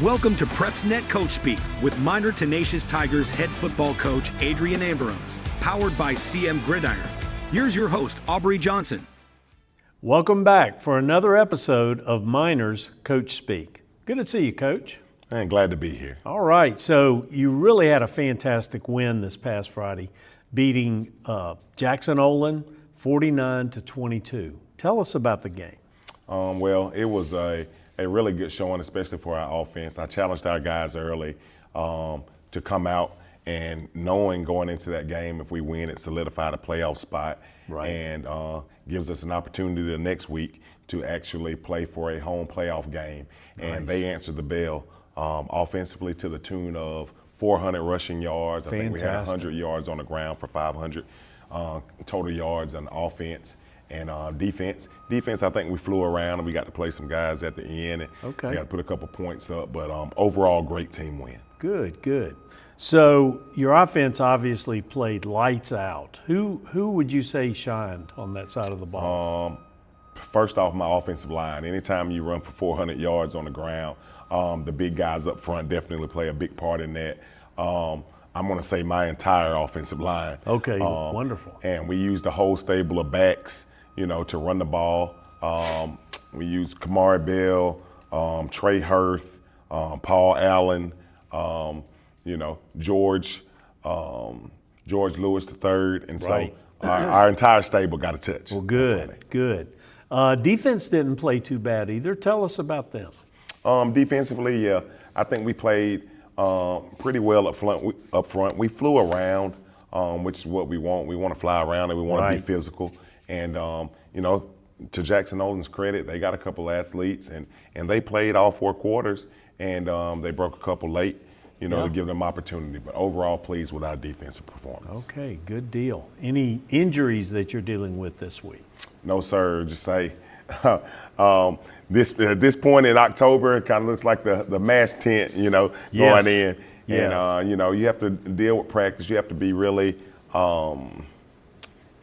Welcome to PrepsNet Coach Speak with minor Tenacious Tigers head football coach Adrian Abrams, powered by CM Gridiron. Here's your host, Aubrey Johnson. Welcome back for another episode of Miners Coach Speak. Good to see you, Coach. I'm glad to be here. All right, so you really had a fantastic win this past Friday, beating Jackson-Olin 49-22. Tell us about the game. Well, it was a really good showing, especially for our offense. I challenged our guys early to come out and knowing going into that game, if we win, it solidified a playoff spot. Right. And gives us an opportunity the next week to actually play for a home playoff game. Nice. And they answered the bell offensively to the tune of 400 rushing yards. Fantastic. I think we had 100 yards on the ground for 500 total yards on offense. And defense, I think we flew around and we got to play some guys at the end. And Okay. we got to put a couple points up, but overall, great team win. Good. So your offense obviously played lights out. Who would you say shined on that side of the ball? First off, my offensive line. Anytime you run for 400 yards on the ground, the big guys up front definitely play a big part in that. I'm going to say my entire offensive line. Okay, wonderful. And we used a whole stable of backs, to run the ball. We used Kamari Bell, Trey Hurth, Paul Allen, George Lewis III, and Right. so our entire stable got a touch. Well, good. Defense didn't play too bad either. Tell us about them. Defensively, yeah, I think we played pretty well up front. We flew around, which is what we want. We want to fly around and we want to be physical. And to Jackson-Olin's credit, they got a couple athletes and they played all 4 quarters and they broke a couple late, to give them opportunity. But overall, pleased with our defensive performance. Okay, good deal. Any injuries that you're dealing with this week? No, sir. Just say this point in October, it kind of looks like the mash tent, going in. Yes. And, you have to deal with practice. You have to be really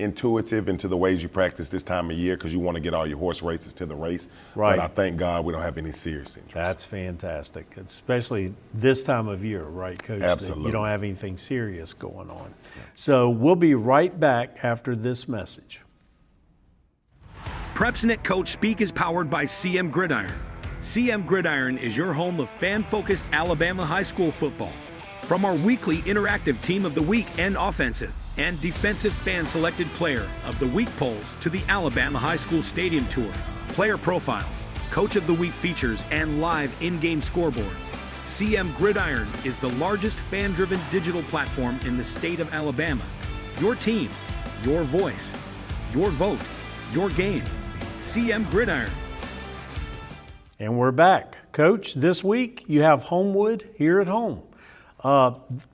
intuitive into the ways you practice this time of year because you want to get all your horse races to the race. Right. But I thank God we don't have any serious injuries. That's fantastic, especially this time of year, right, Coach? Absolutely. You don't have anything serious going on. So we'll be right back after this message. PrepsNet Coach Speak is powered by CM Gridiron. CM Gridiron is your home of fan-focused Alabama high school football. From our weekly interactive Team of the Week and Offensive and Defensive Fan-Selected Player of the Week polls to the Alabama High School Stadium Tour, player profiles, Coach of the Week features, and live in-game scoreboards, CM Gridiron is the largest fan-driven digital platform in the state of Alabama. Your team, your voice, your vote, your game. CM Gridiron. And we're back. Coach, this week you have Homewood here at home.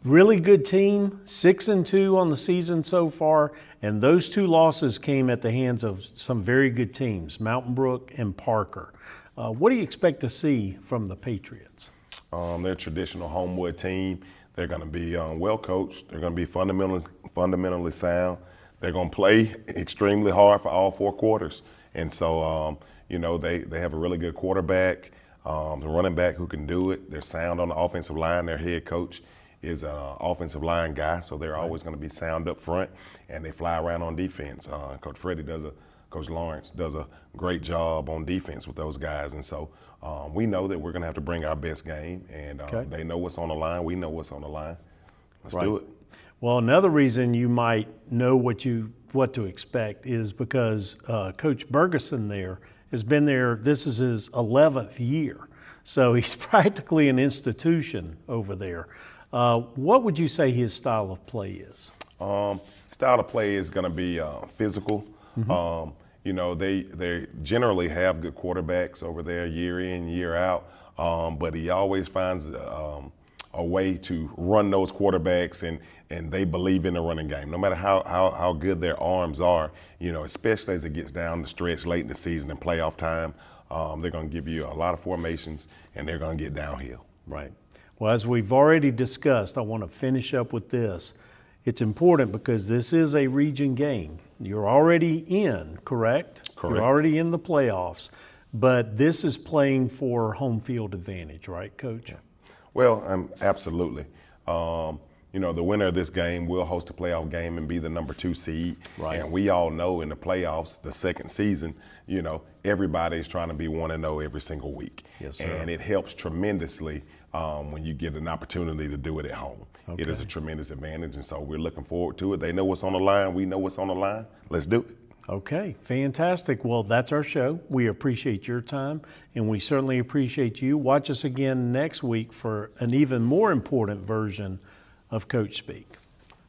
Really good team, 6-2 on the season so far, and those 2 losses came at the hands of some very good teams, Mountain Brook and Parker. What do you expect to see from the Patriots? They're a traditional Homewood team. They're going to be well coached. They're going to be fundamentally sound. They're going to play extremely hard for all 4 quarters. And so, they have a really good quarterback, the running back who can do it. They're sound on the offensive line. Their head coach is an offensive line guy, so they're always going to be sound up front, and they fly around on defense. Coach Lawrence does a great job on defense with those guys. And so we know that we're going to have to bring our best game, and they know what's on the line. We know what's on the line. Let's do it. Well, another reason you might know what to expect is because Coach Bergeson there has been there. This is his 11th year, so he's practically an institution over there. What would you say his style of play is? Style of play is going to be physical. Mm-hmm. They generally have good quarterbacks over there year in, year out, but he always finds a way to run those quarterbacks, and they believe in the running game. No matter how good their arms are, especially as it gets down the stretch late in the season and playoff time, they're going to give you a lot of formations, and they're going to get downhill. Right. Well, as we've already discussed, I want to finish up with this. It's important because this is a region game. You're already in, correct? Correct. You're already in the playoffs. but this is playing for home field advantage, right, Coach? Well, absolutely. The winner of this game will host a playoff game and be the number 2 seed. Right. And we all know in the playoffs, the second season, everybody's trying to be 1-0 every single week. Yes, sir. And it helps tremendously when you get an opportunity to do it at home. Okay. It is a tremendous advantage, and so we're looking forward to it. They know what's on the line. We know what's on the line. Let's do it. Okay, fantastic. Well, that's our show. We appreciate your time, and we certainly appreciate you. Watch us again next week for an even more important version of Coach Speak.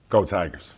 Go Tigers.